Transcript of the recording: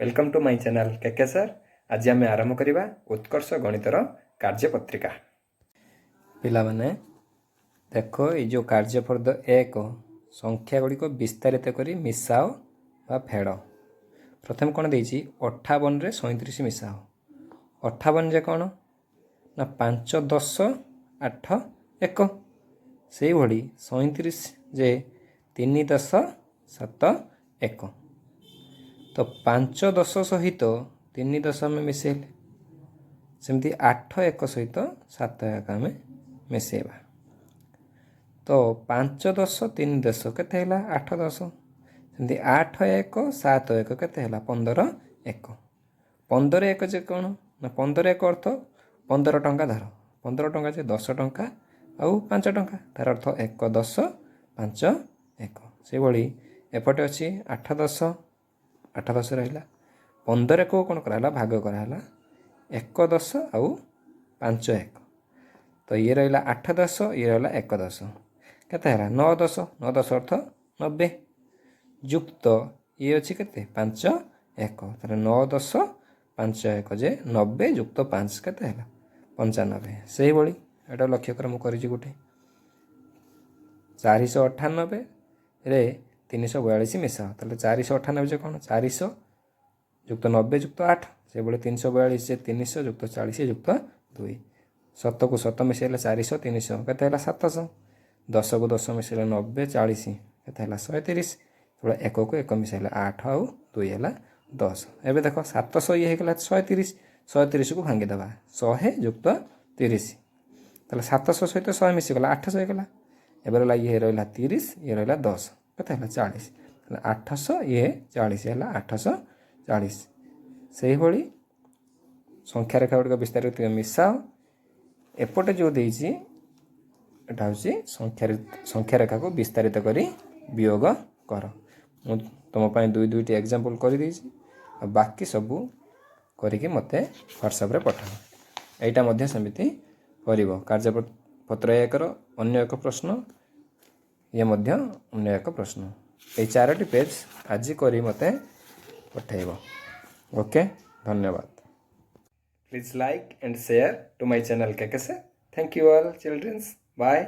Welcome to my channel के sir. आज आम आरंभ करवा उत्कर्ष गणितर कार्यपत्रिका। पिला माने देखो ये जो कार्यपद एक संख्या गुड़िक विस्तारित करी मिसाओ बा फेड़। प्रथम कौन देछि 58 रे 37 मिसाओ। 58 जे कौन ना 5 10 8 1 से भली 37 जे 3 10 7 1। तो 5 10 सहित 3 10 आम मिसेले सेमती 8 1 सहित 7 1 आम मिसेबा। तो 5 10 3 10 केते 8 10 सेमती 8 1 7 1 केते 15 1। 15 1 जे कौन ना 15 1 अर्थ 15 टंका धर 15 टंका जे 10 टंका आउ 5 टंका तार अर्थ 1 10 5 1 से भली एपटे अच्छी 8 10 8 10 रहा 15 को कौन कराला भाग कराला 1 10 आउ 5 1। तो ये रहा 8 10 ये रहा 1 10 केते 9 10 9 10 अर्थ 90 युक्त ये अच्छी के 5 1 तार 9 10 5 1 जे 90 युक्त 5 केते 95 से भली एटा लक्ष्य कर मुझे गोटे 498 रे 342 मिसाओ ताले 498 जे कौन 400 युक्त 90 युक्त 8 से भाई 342 से 300 युक्त 40 युक्त 2 7 को 7 मिसेले 400 300 केते 700 10 को 10 मिसेले 90 40 केते 130 थोड़ा 1 को 1 मिसेले 8 आउ 2 है 10। एवं देख 700 ये 130 130 को भांगी देवा 100 युक्त 30 ताले 700 सहित 100 मिसीगला 800 होगा। एवं रहा ये रहा 30 ये रहा 10 केते 40 800 ये 40 है 840 से भली संख्या रेखा गुड़िक विस्तारित मिसाओ। एपटे जो देछि एटा होछि संख्या रेखा को विस्तारित करी वियोग कर। मु तुम पाई दुई दुईटी एग्जांपल कर देछि आ बाकी सबू करिके मते व्हाट्सएप रे पठाओ। एटा मध्य समिति करिवो कार्यपत्र एक रो अन्य एक प्रश्न ये मध्य अन्य एक प्रश्न ये 4टी पेज आज करी मते पठाइबो। ओके धन्यवाद। Please like and share to my channel KK sir. Thank you all children. Bye.